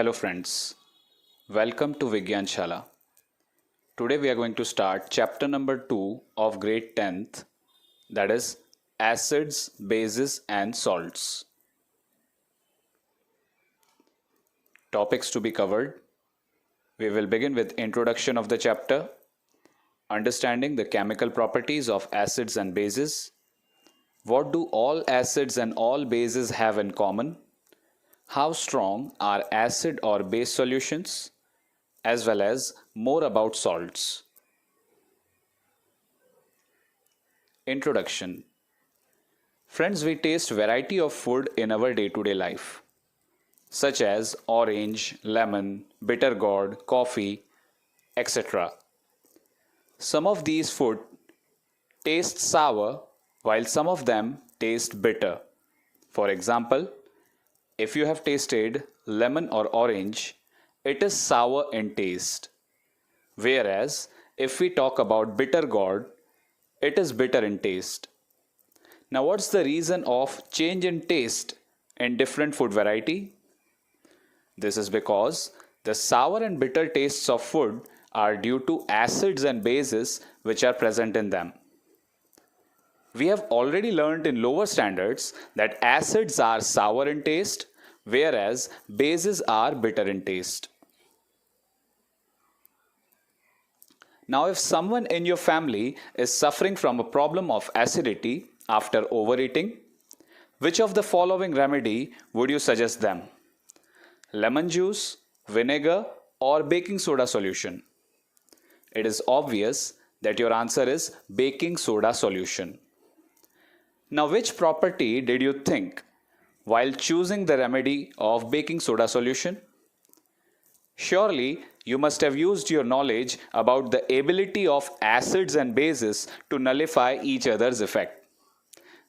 Hello friends, welcome to Vigyan Shala. Today we are going to start chapter number 2 of grade 10th, that is acids, bases and salts. Topics to be covered. We will begin with introduction of the chapter, understanding the chemical properties of acids and bases. What do all acids and all bases have in common? How strong are acid or base solutions? As well as more about salts. Introduction. Friends, we taste variety of food in our day-to-day life, such as orange, lemon, bitter gourd, coffee, etc. Some of these food taste sour while some of them taste bitter. For example, if you have tasted lemon or orange, it is sour in taste. Whereas, if we talk about bitter gourd, it is bitter in taste. Now, what's the reason of change in taste in different food variety? This is because the sour and bitter tastes of food are due to acids and bases which are present in them. We have already learned in lower standards that acids are sour in taste, whereas bases are bitter in taste. Now, if someone in your family is suffering from a problem of acidity after overeating, which of the following remedy would you suggest them? Lemon juice, vinegar, or baking soda solution? It is obvious that your answer is baking soda solution. Now, which property did you think while choosing the remedy of baking soda solution? Surely, you must have used your knowledge about the ability of acids and bases to nullify each other's effect.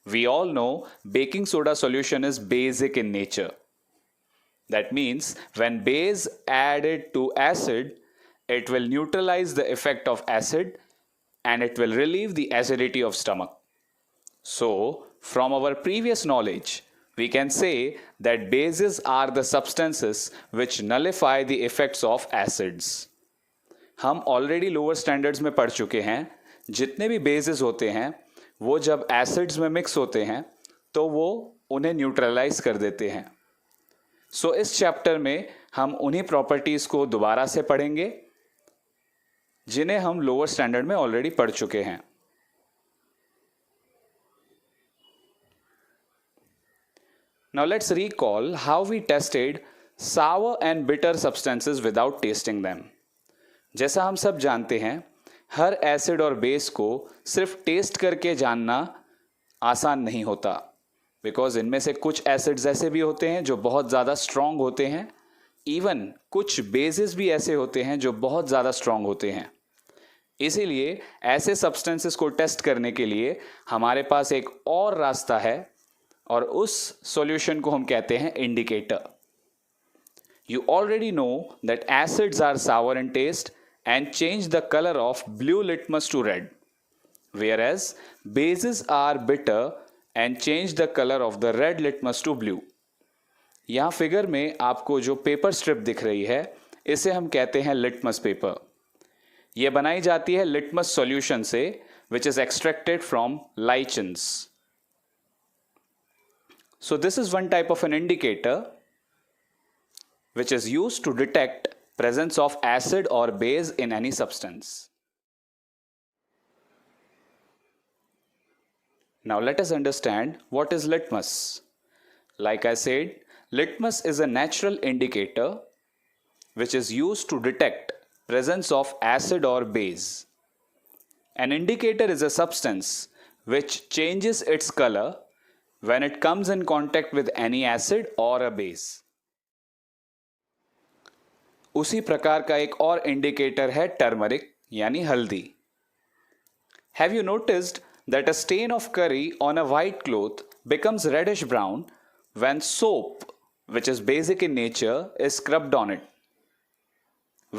We all know baking soda solution is basic in nature. That means when base added to acid, it will neutralize the effect of acid and it will relieve the acidity of stomach. So, from our previous knowledge, we can say that bases are the substances which nullify the effects of acids. हम already lower standards में पढ़ चुके हैं, जितने भी basis होते हैं वो जब एसिड्स में मिक्स होते हैं तो वो उन्हें न्यूट्रलाइज कर देते हैं. सो इस चैप्टर में हम उन्हीं प्रॉपर्टीज को दोबारा से पढ़ेंगे जिन्हें हम लोअर स्टैंडर्ड में ऑलरेडी पढ़ चुके हैं. Now let's recall how we tested sour and bitter substances without tasting them. जैसा हम सब जानते हैं, हर एसिड और बेस को सिर्फ टेस्ट करके जानना आसान नहीं होता, बिकॉज इनमें से कुछ एसिड्स ऐसे भी होते हैं जो बहुत ज़्यादा स्ट्रॉन्ग होते हैं, इवन कुछ बेसिस भी ऐसे होते हैं जो बहुत ज़्यादा स्ट्रॉन्ग होते हैं. इसीलिए ऐसे सब्सटेंसेस को टेस्ट करने के लिए हमारे पास एक और रास्ता है और उस सॉल्यूशन को हम कहते हैं indicator. You already know that acids are sour in taste and change the colour of blue litmus to red, whereas bases are bitter and change the color of the red litmus to blue. यहाँ figure में आपको जो paper strip दिख रही है इसे हम कहते हैं लिटमस पेपर. यह बनाई जाती है लिटमस सॉल्यूशन से which is extracted from lichens. So this is one type of an indicator which is used to detect presence of acid or base in any substance. Now let us understand what is litmus. Like I said, litmus is a natural indicator which is used to detect presence of acid or base. An indicator is a substance which changes its color when it comes in contact with any acid or a base. उसी प्रकार का एक और indicator है turmeric यानी हल्दी. Have you noticed that a stain of curry on a white cloth becomes reddish brown when soap, which is basic in nature, is scrubbed on it,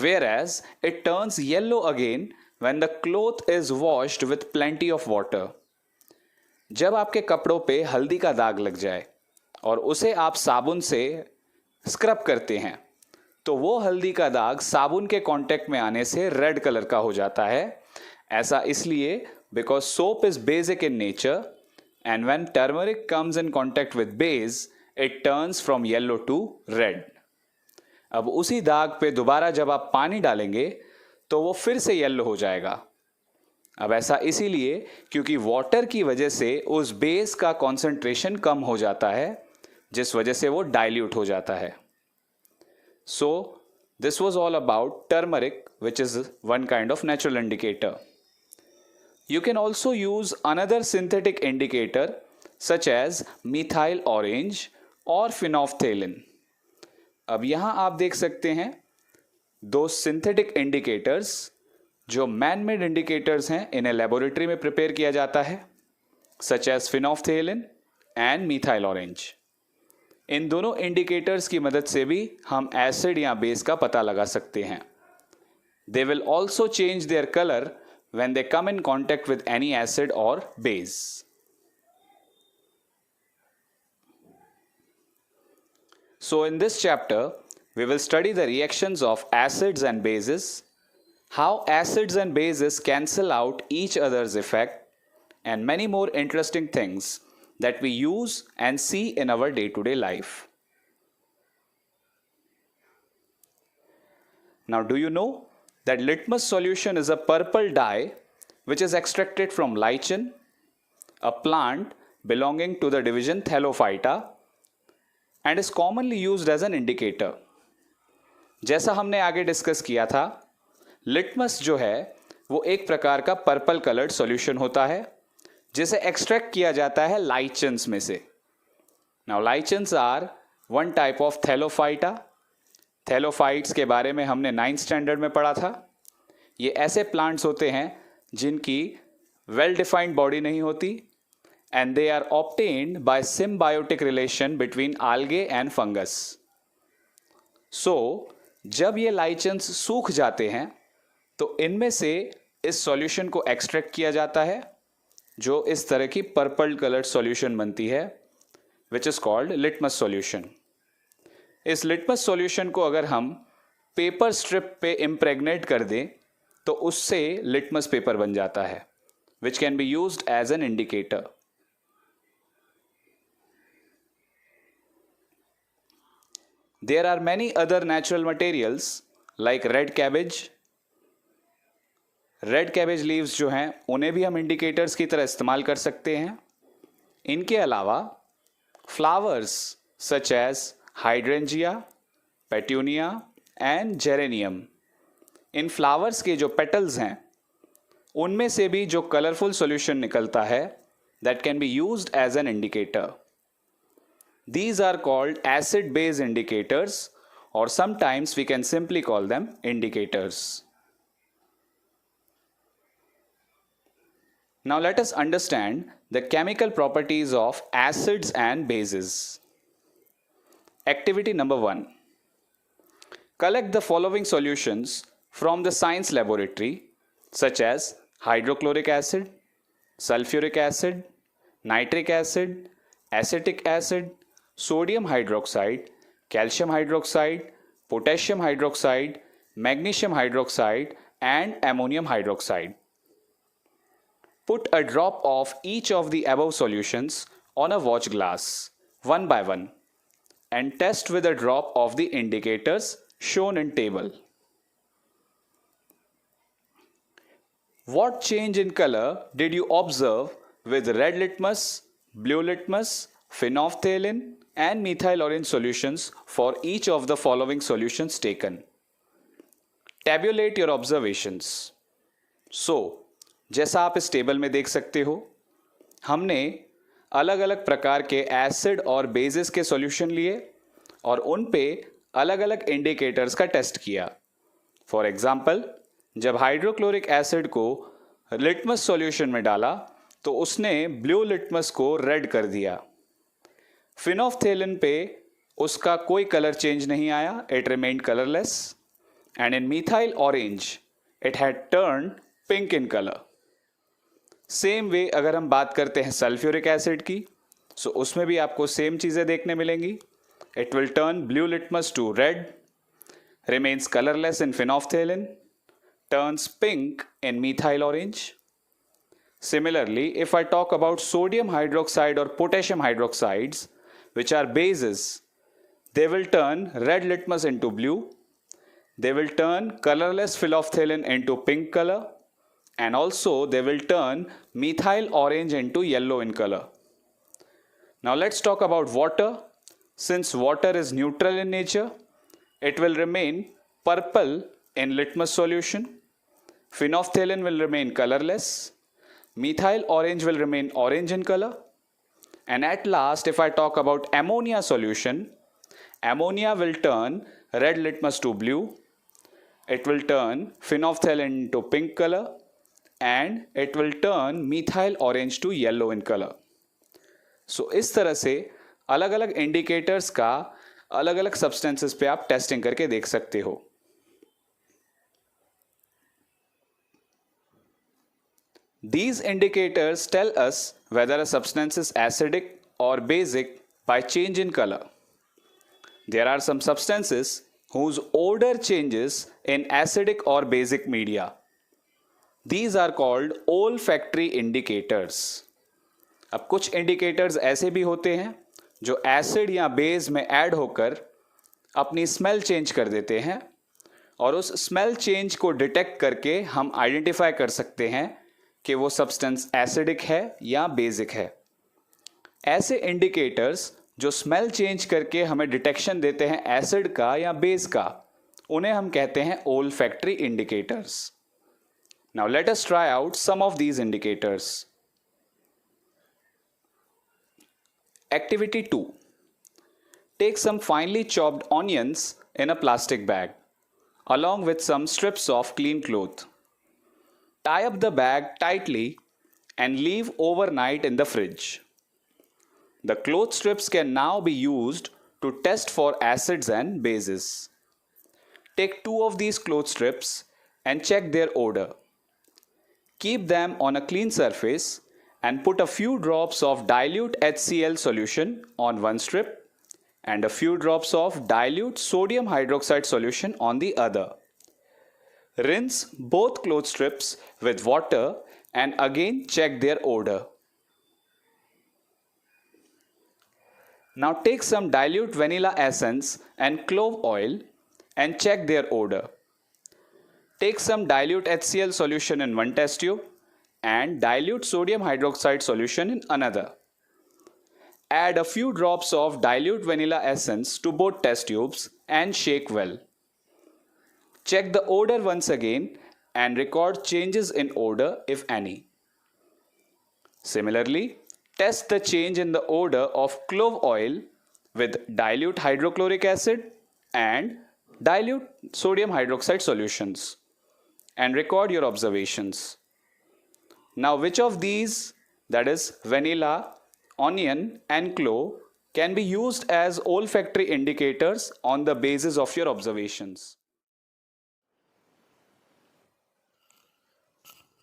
whereas it turns yellow again when the cloth is washed with plenty of water. जब आपके कपड़ों पे हल्दी का दाग लग जाए और उसे आप साबुन से स्क्रब करते हैं तो वो हल्दी का दाग साबुन के कांटेक्ट में आने से रेड कलर का हो जाता है। ऐसा इसलिए because soap is basic in nature and when turmeric comes in contact with base it turns from yellow to red. अब उसी दाग पे दोबारा जब आप पानी डालेंगे तो वो फिर से येलो हो जाएगा। अब ऐसा इसीलिए क्योंकि वाटर की वजह से उस बेस का कॉन्सेंट्रेशन कम हो जाता है, जिस वजह से वो डाइल्यूट हो जाता है। So this was all about turmeric, which is one kind of natural indicator. You can also use another synthetic indicator such as methyl orange or phenolphthalein. अब यहाँ आप देख सकते हैं दो सिंथेटिक इंडिकेटर्स जो मैन मेड इंडिकेटर्स हैं, इन्हें लेबोरेटरी में प्रिपेयर किया जाता है, such as phenolphthalein and methyl orange. इन दोनों इंडिकेटर्स की मदद से भी हम एसिड या बेस का पता लगा सकते हैं। They will also change their color when they come in contact with any acid or base. So in this chapter, we will study the reactions of acids and bases, how acids and bases cancel out each other's effect, and many more interesting things that we use and see in our day-to-day life. Now, do you know that litmus solution is a purple dye which is extracted from lichen, a plant belonging to the division Thallophyta, and is commonly used as an indicator. जैसा हमने आगे discuss किया था, litmus जो है वो एक प्रकार का पर्पल कलर्ड सॉल्यूशन होता है जिसे एक्सट्रैक्ट किया जाता है लाइचन्स में से। Now lichens are one type of thallophyta. Thallophytes के बारे में हमने 9th स्टैंडर्ड में पढ़ा था। ये ऐसे प्लांट्स होते हैं जिनकी वेल डिफाइंड बॉडी नहीं होती and they are obtained by symbiotic relation between algae and fungus. So जब ये लाइचन्स सूख जाते हैं तो इनमें से इस सॉल्यूशन को एक्सट्रैक्ट किया जाता है जो इस तरह की पर्पल कलर्ड सॉल्यूशन बनती है, which is called litmus solution. इस लिटमस सॉल्यूशन को अगर हम पेपर स्ट्रिप पे इम्प्रेग्नेट कर दें तो उससे लिटमस पेपर बन जाता है, which can be used as an indicator. There are many other natural materials like red cabbage. Red cabbage leaves जो हैं उन्हें भी हम इंडिकेटर्स की तरह इस्तेमाल कर सकते हैं। इनके अलावा flowers such as hydrangea, petunia and geranium, इन फ्लावर्स के जो पेटल्स हैं उनमें से भी जो कलरफुल सॉल्यूशन निकलता है that can be used as an indicator. These are called acid base indicators और sometimes we can simply call them indicators. Now let us understand the chemical properties of acids and bases. Activity number 1. Collect the following solutions from the science laboratory such as hydrochloric acid, sulfuric acid, nitric acid, acetic acid, sodium hydroxide, calcium hydroxide, potassium hydroxide, magnesium hydroxide and ammonium hydroxide. Put a drop of each of the above solutions on a watch glass, one by one, and test with a drop of the indicators shown in table. What change in color did you observe with red litmus, blue litmus, phenolphthalein, and methyl orange solutions for each of the following solutions taken? Tabulate your observations. So, जैसा आप इस table में देख सकते हो, हमने अलग अलग प्रकार के एसिड और बेसिस के सॉल्यूशन लिए और उन पे अलग अलग इंडिकेटर्स का टेस्ट किया। फॉर एग्जांपल, जब हाइड्रोक्लोरिक एसिड को लिटमस सॉल्यूशन में डाला तो उसने ब्लू लिटमस को रेड कर दिया। फिनोफ्थेलिन पे उसका कोई कलर चेंज नहीं आया, it remained colourless, and in methyl orange it had turn pink in colour. Same way अगर हम बात करते हैं सल्फ्यूरिक एसिड की, सो उसमें भी आपको सेम चीज़ें देखने मिलेंगी। It will turn blue litmus to red, remains colorless in phenolphthalein, turns pink in methyl orange. Similarly, if I talk about sodium hydroxide or potassium hydroxides, which are bases, they will turn red litmus into blue. They will turn colorless phenolphthalein into pink color, and also they will turn methyl orange into yellow in color. Now let's talk about water. Since water is neutral in nature, it will remain purple in litmus solution. Phenolphthalein will remain colorless. Methyl orange will remain orange in color. And at last, if I talk about ammonia solution, ammonia will turn red litmus to blue. It will turn phenolphthalein into pink color, and it will turn methyl orange to yellow in color. So इस तरह से अलग अलग indicators का अलग अलग substances पे आप टेस्टिंग करके देख सकते हो. These indicators tell us whether a substance is acidic or basic by change in color. There are some substances whose odor changes in acidic or basic media. These are called olfactory indicators. अब कुछ indicators ऐसे भी होते हैं जो acid या base में add होकर अपनी स्मेल चेंज कर देते हैं, और उस स्मेल चेंज को डिटेक्ट करके हम आइडेंटिफाई कर सकते हैं कि वो सब्सटेंस एसिडिक है या बेसिक है. ऐसे इंडिकेटर्स जो स्मेल चेंज करके हमें डिटेक्शन देते हैं एसिड का या बेस का, उन्हें हम कहते हैं olfactory indicators. Now let us try out some of these indicators. Activity 2. Take some finely chopped onions in a plastic bag along with some strips of clean cloth. Tie up the bag tightly and leave overnight in the fridge. The cloth strips can now be used to test for acids and bases. Take 2 of these cloth strips and check their odor. Keep them on a clean surface and put a few drops of dilute HCl solution on one strip and a few drops of dilute sodium hydroxide solution on the other. Rinse both cloth strips with water and again check their odor. Now take some dilute vanilla essence and clove oil and check their odor. Take some dilute HCl solution in one test tube and dilute sodium hydroxide solution in another. Add a few drops of dilute vanilla essence to both test tubes and shake well. Check the odor once again and record changes in odor if any. Similarly, test the change in the odor of clove oil with dilute hydrochloric acid and dilute sodium hydroxide solutions and record your observations. Now, which of these, that is vanilla, onion and clove, can be used as olfactory indicators on the basis of your observations?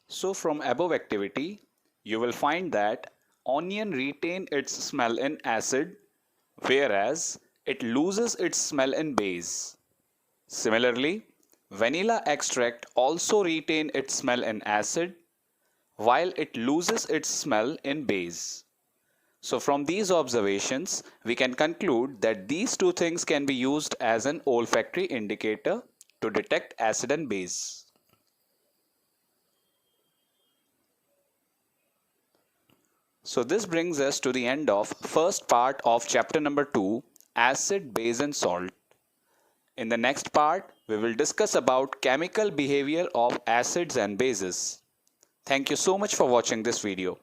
So from above activity, you will find that onion retain its smell in acid, whereas it loses its smell in base. Similarly, vanilla extract also retain its smell in acid, while it loses its smell in base. So from these observations, we can conclude that these two things can be used as an olfactory indicator to detect acid and base. So this brings us to the end of first part of chapter number 2, acid, base and salt. In the next part, we will discuss about chemical behavior of acids and bases. Thank you so much for watching this video.